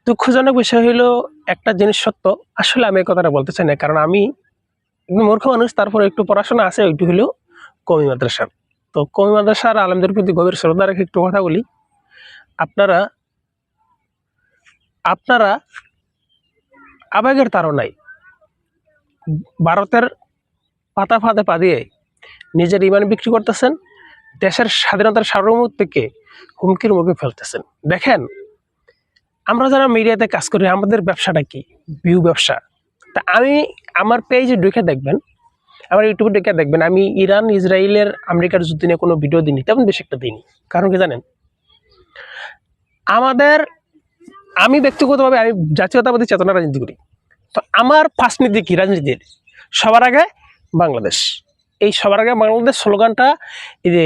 দুঃখজনক বিষয় হলো একটা জিনিস সত্য, আসলে আমি এই কথাটা বলতে চাই না, কারণ আমি একটু মূর্খ মানুষ, তারপর একটু পড়াশোনা আছে, ওইটু হলো কওমি মাদ্রাসার। তো কওমি মাদ্রাসার আলেমদের প্রতি গভীর শ্রদ্ধা রেখে একটু কথা বলি। আপনারা আপনারা আবেগের তাড়নায় ভারতের পাতা ফাঁদে পা দিয়ে নিজের ইমান বিক্রি করতেছেন, দেশের স্বাধীনতার সার্বভৌমত্বকে হুমকির মুখে ফেলতেছেন। দেখেন, আমরা যারা মিডিয়াতে কাজ করি, আমাদের ব্যবসাটা কি? ভিউ ব্যবসা। তা আমি আমার পেজে ঢুকে দেখবেন, আমার ইউটিউবে ঢুকে দেখবেন, আমি ইরান ইসরায়েলের আমেরিকার যুদ্ধ নিয়ে কোনো ভিডিও দিইনি, তেমন বেশি একটা দিইনি। কারণ কি জানেন, আমি ব্যক্তিগতভাবে আমি জাতীয়তাবাদী চেতনা রাজনীতি করি। তো আমার ফার্স্ট নীতি কি রাজনীতির? সবার আগে বাংলাদেশ। এই সবার আগে বাংলাদেশ স্লোগানটা এই যে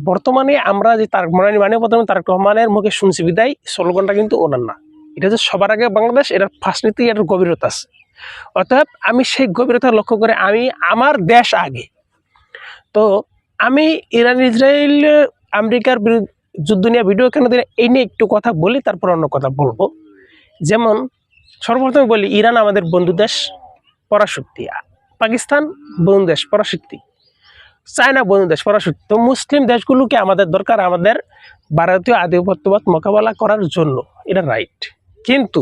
বর্তমানে আমরা যে তারেক রহমানের মুখে শুনছি বিদায়, স্লোগানটা কিন্তু ওনার না। এটা যে সবার আগে বাংলাদেশ, এটার ফার্স্ট নীতি, এটার গভীরতা আছে। অর্থাৎ আমি সেই গভীরতা লক্ষ্য করে আমি আমার দেশ আগে। তো আমি ইরান ইসরায়েল আমেরিকার যুদ্ধ নিয়ে ভিডিও কেন দিলে এই নিয়ে একটু কথা বলি, তারপর অন্য কথা বলবো। যেমন সর্বপ্রথমে বলি, ইরান আমাদের বন্ধু দেশ, পরাশক্তি। পাকিস্তান বন্ধু দেশ, পরাশক্তি। চায়না বন্ধু দেশ, পরাশক্তি। তো মুসলিম দেশগুলোকে আমাদের দরকার আমাদের ভারতীয় আধিপত্যবাদ মোকাবেলা করার জন্য, এটা রাইট। কিন্তু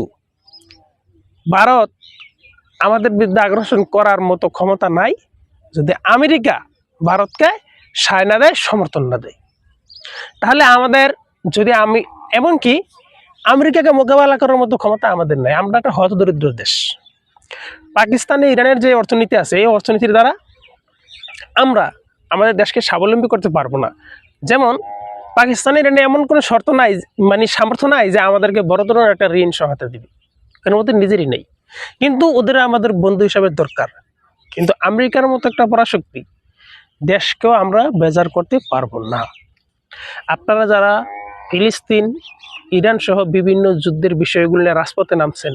ভারত আমাদের বিরুদ্ধে আগ্রাসন করার মতো ক্ষমতা নাই যদি আমেরিকা ভারতকে সায় না দেয়, সমর্থন না দেয়। তাহলে আমাদের যদি এমনকি আমেরিকাকে মোকাবেলা করার মতো ক্ষমতা আমাদের নাই। আমরা একটা হতদরিদ্র দেশ। পাকিস্তানে ইরানের যে অর্থনীতি আছে, এই অর্থনীতির দ্বারা আমরা আমাদের দেশকে স্বাবলম্বী করতে পারবো না। যেমন পাকিস্তানে ইরানে এমন কোনো শর্ত নাই, মানে সামর্থ্য নাই যে আমাদেরকে বড় ধরনের একটা ঋণ সহায়তা দিবে, কারণ ওদের নিজেরই নেই। কিন্তু ওদের আমাদের বন্ধু হিসাবে দরকার। কিন্তু আমেরিকার মতো একটা পরাশক্তি দেশকেও আমরা বেজার করতে পারবো না। আপনারা যারা ফিলিস্তিন, ইরান সহ বিভিন্ন যুদ্ধের বিষয়গুলো নিয়ে রাজপথে নামছেন,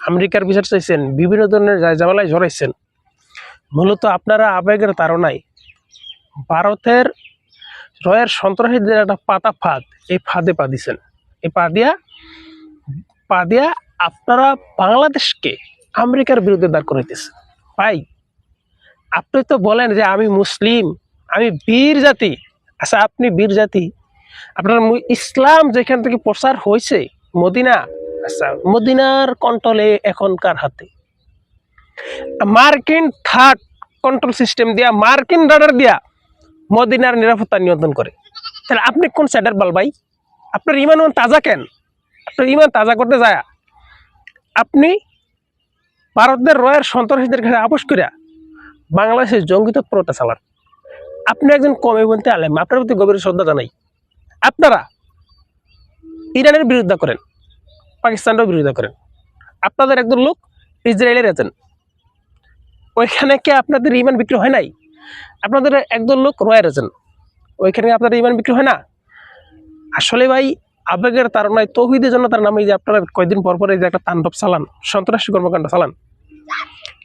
আমেরিকার বিচার চাইছেন, বিভিন্ন ধরনের ঝামেলায় জড়াইছেন, মূলত আপনারা আবেগের তাড়নায় ভারতের রয়ের সন্ত্রাসীদের একটা পাতা ফাঁদ, এই ফাঁদে পা দিয়েছেন। এই পা দিয়া আপনারা বাংলাদেশকে আমেরিকার বিরুদ্ধে দাঁড় করাইতেছেন। ভাই, আপনি তো বলেন যে আমি মুসলিম, আমি বীর জাতি। আচ্ছা, আপনি বীর জাতি, আপনার ইসলাম যেখান থেকে প্রচার হয়েছে মদিনা, আচ্ছা মদিনার কন্ট্রোলে এখনকার হাতে মার্কিন থার্ড কন্ট্রোল সিস্টেম দিয়া, মার্কিন রাডার দিয়া মদিনার নিরাপত্তা নিয়ন্ত্রণ করে। তাহলে আপনি কোন সাইডের বল ভাই? আপনার ইমান তাজা কেন? আপনার ইমান তাজা করতে যায় আপনি ভারতের রয়ের সন্ত্রাসীদের কাছে আপোষ করিয়া বাংলাদেশের জঙ্গি তৎপরতা চালান। আপনি একজন কওমি আলেম, আপনার প্রতি গভীর শ্রদ্ধা জানাই। আপনারা ইরানের বিরোধিতা করেন, পাকিস্তানের বিরোধিতা করেন। আপনাদের একজন লোক ইসরায়েলের এজেন্ট, ওইখানে কি আপনাদের ইমান বিক্রি হয় নাই? আপনাদের একজন লোক রয়ের এজেন্ট, ওইখানে আপনাদের ইমান বিক্রি হয় না? আসলে ভাই, আবেগের তাড়নায় তৌহিদের জন্য তার নামে যে আপনারা কয়েকদিন পর পরে যে একটা তাণ্ডব চালান, সন্ত্রাসী কর্মকাণ্ড চালান,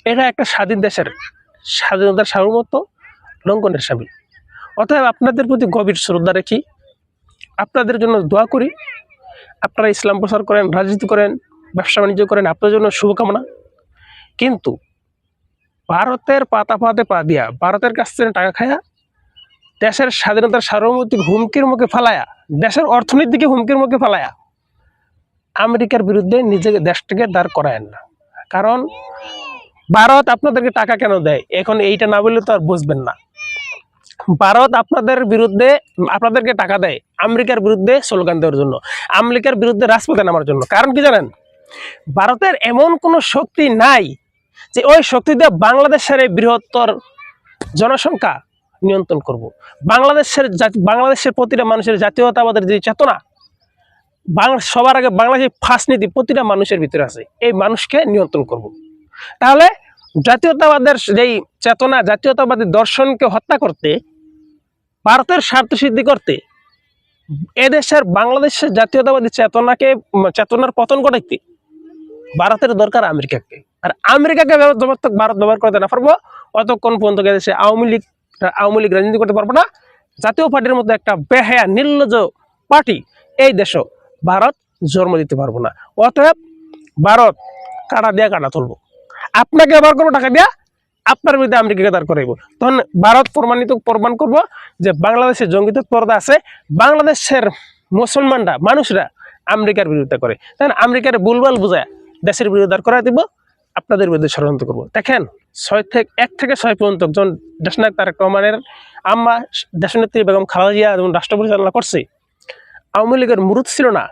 এটা একটা স্বাধীন দেশের স্বাধীনতার সার্বভৌমত্ব লঙ্ঘনের সামিল। অতএব আপনাদের প্রতি গভীর শ্রদ্ধা রেখি, আপনাদের জন্য দোয়া করি। আপনারা ইসলাম প্রচার করেন, রাজনীতি করেন, ব্যবসা বাণিজ্য করেন, আপনার জন্য শুভকামনা। কিন্তু ভারতের পাতা ফাঁদে পা দিয়া, ভারতের কাছ থেকে টাকা খায়া, দেশের স্বাধীনতার সার্বভৌমত্ব হুমকির মুখে ফেলায়া, দেশের অর্থনীতিকে হুমকির মুখে ফেলায়া আমেরিকার বিরুদ্ধে নিজেকে দেশটাকে দাঁড় করায়েন না। কারণ ভারত আপনাদেরকে টাকা কেন দেয়, এখন এইটা না বললে তো আর বুঝবেন না। ভারত আপনাদের বিরুদ্ধে, আপনাদেরকে টাকা দেয় আমেরিকার বিরুদ্ধে স্লোগান দেওয়ার জন্য, আমেরিকার বিরুদ্ধে রাজপথে নামার জন্য। কারণ কি জানেন, ভারতের এমন কোনো শক্তি নাই যে ওই শক্তি দিয়ে বাংলাদেশের এই বৃহত্তর জনসংখ্যা নিয়ন্ত্রণ করব। বাংলাদেশের প্রতিটা মানুষের জাতীয়তাবাদের যে চেতনা, সবার আগে বাংলাদেশের ফার্স্ট নীতি প্রতিটা মানুষের ভিতরে আছে, এই মানুষকে নিয়ন্ত্রণ করব। তাহলে জাতীয়তাবাদের যেই চেতনা, জাতীয়তাবাদী দর্শনকে হত্যা করতে, ভারতের স্বার্থ সিদ্ধি করতে, এদেশের বাংলাদেশের জাতীয়তাবাদী চেতনার পতন ঘটাইতে ভারতের দরকার আমেরিকাকে। আর আমেরিকাকে ভারত ব্যবহার করতে না পারবো অতক্ষণ পর্যন্ত এদেশে আওয়ামী লীগ রাজনীতি করতে পারবো না। জাতীয় পার্টির মতো একটা বেহায়া নির্লজ্জ পার্টি এই দেশও ভারত জন্ম দিতে পারবো না। অতএব ভারত কাটা দিয়া কাটা তুলবো, আপনাকে ব্যবহার করবো টাকা দিয়া, আপনার বিরুদ্ধে আমেরিকাকে দাঁড় করাইব। তখন ভারত প্রমাণ করবো যে বাংলাদেশের জঙ্গি তৎপরতা আছে, বাংলাদেশের মুসলমানরা মানুষরা আমেরিকার বিরুদ্ধে করে, তাই আমেরিকার ভুলভাল বুঝায় দেশের বিরুদ্ধে দাঁড় করাই দিব, আপনাদের বিরুদ্ধে ষড়যন্ত্র করবো। দেখেন 1 থেকে 6 পর্যন্ত একজন দেশনায়ক তারেক রহমানের আম্মা দেশনেত্রী বেগম খালেদা জিয়া যেমন রাষ্ট্র পরিচালনা করছে, আওয়ামী লীগের মুরুদ ছিল না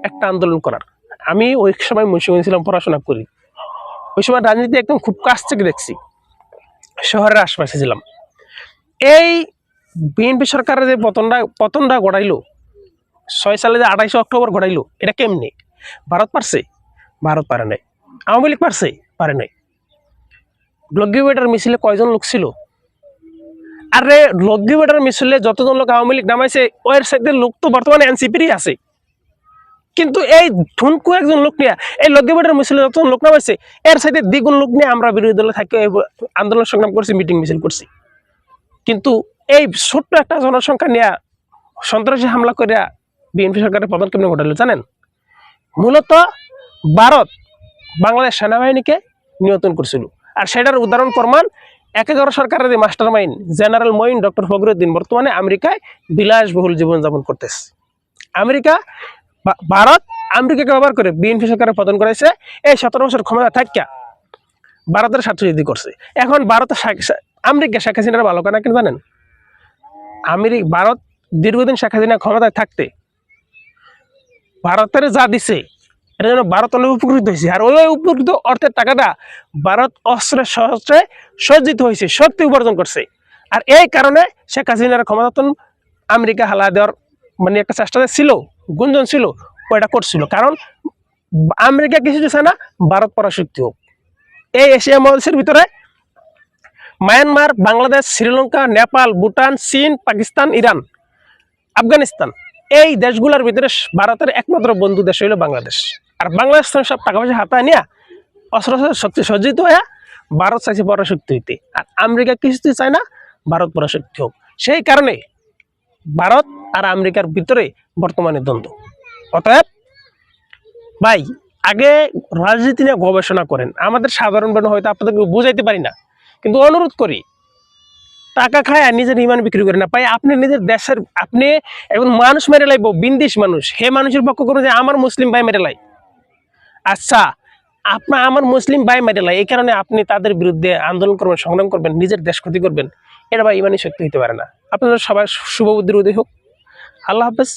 একটা আন্দোলন করার। আমি ওই সময় মুন্সিগঞ্জ ছিলাম, পড়াশোনা করি, ওই সময় রাজনীতি একদম খুব কাছ থেকে দেখছি, শহরের আশপাশে ছিলাম। এই বিএনপি সরকারের যে পতনটা ঘটাইলো 6 সালে যে 28 অক্টোবর ঘটাইলো, এটা কেমনি? ভারত পারছে? ভারত পারে নাই। আওয়ামী লীগ পারছে? পারে নাই। লগ্গিবেটার মিছিলে কয়জন লোক ছিল? আরে লগ্গিবেটার মিছিলে যতজন লোক আওয়ামী লীগ নামাইছে ওর সাথে লোক তো বর্তমানে এনসিপিরই আছে, কিন্তু এই ঠুনকু একজন লোক নিয়ে এই লগ্গিবেটার মিছিলে যতজন লোক নামাইছে এর সাথে দ্বিগুণ লোক নিয়ে আমরা বিরোধী দলে থাকি আন্দোলন সংগ্রাম করছি, মিটিং মিছিল করছি। কিন্তু এই ছোট্ট একটা জনসংখ্যা নিয়ে সন্ত্রাসী হামলা করে বিএনপি সরকারের পতন কেমন ঘটালো জানেন? মূলত ভারত বাংলাদেশ সেনাবাহিনীকে নিয়ন্ত্রণ করছিল, আর সেটার উদাহরণ প্রমাণ 11 সরকারের যে master mind general Moeen doctor Fakhruddin বর্তমানে আমেরিকায় বিলাসবহুল জীবনযাপন করতেছে। ভারত আমেরিকাকে ব্যবহার করে বিএনপি সরকারের পতন করেছে। এই 17 বছর ক্ষমতা থাকিয়া ভারতের স্বার্থসিদ্ধি করছে। এখন আমেরিকা শেখ হাসিনার ভালো কেনা কেন জানেন? ভারত দীর্ঘদিন শেখ হাসিনা ক্ষমতায় থাকতে ভারতের যা দিছে এটা যেন ভারত অনেক উপকৃত হয়েছে, আর ওই উপকৃত অর্থের টাকাটা ভারত অস্ত্রে শস্ত্রে সজ্জিত হয়েছে, শক্তি উপার্জন করছে। আর এই কারণে শেখ হাসিনার ক্ষমতাতন আমেরিকা হালা দেওয়ার মানে একটা চেষ্টা ছিল, গুঞ্জন ছিল, ওইটা করছিল। কারণ আমেরিকা কিছু দিচ্ছে না, ভারত পরাশক্তি হোক। এই এশিয়া মহাদেশের ভিতরে মায়ানমার, বাংলাদেশ, শ্রীলঙ্কা, নেপাল, ভুটান, চীন, পাকিস্তান, ইরান, আফগানিস্তান, এই দেশগুলোর ভিতরে ভারতের একমাত্র বন্ধু দেশ হইল বাংলাদেশ। আর বাংলাদেশ সব টাকা পয়সা হাতায় নিয়ে অস্ত্র শক্তি সজ্জিত হয়ে ভারত চাইছে পরাশক্তি হইতে, আর আমেরিকা কিছুতেই চায় না ভারত পরাশক্তি হোক। সেই কারণে ভারত আর আমেরিকার ভিতরে বর্তমানে দ্বন্দ্ব। অতএব ভাই আগে রাজনীতি নিয়ে গবেষণা করেন। আমাদের সাধারণ মানুষ হয়তো আপনাদেরকে বুঝাইতে পারি না, কিন্তু অনুরোধ করি টাকা খায় আর নিজের ইমান বিক্রি করে না পাই আপনি নিজের দেশের, আপনি এখন মানুষ মেরে লাইব, বিন্দিস মানুষ, হে মানুষের পক্ষ করুন যে আমার মুসলিম ভাই মেরে লাই। আচ্ছা আপনার আমার মুসলিম ভাই মেরে লাই, এই কারণে আপনি তাদের বিরুদ্ধে আন্দোলন করবেন, সংগ্রাম করবেন, নিজের দেশ ক্ষতি করবেন, এটা ভাই ইমানই সত্যি হইতে পারে না। আপনাদের সবাই শুভ বুদ্ধির উদয় হোক। আল্লাহ হাফেজ।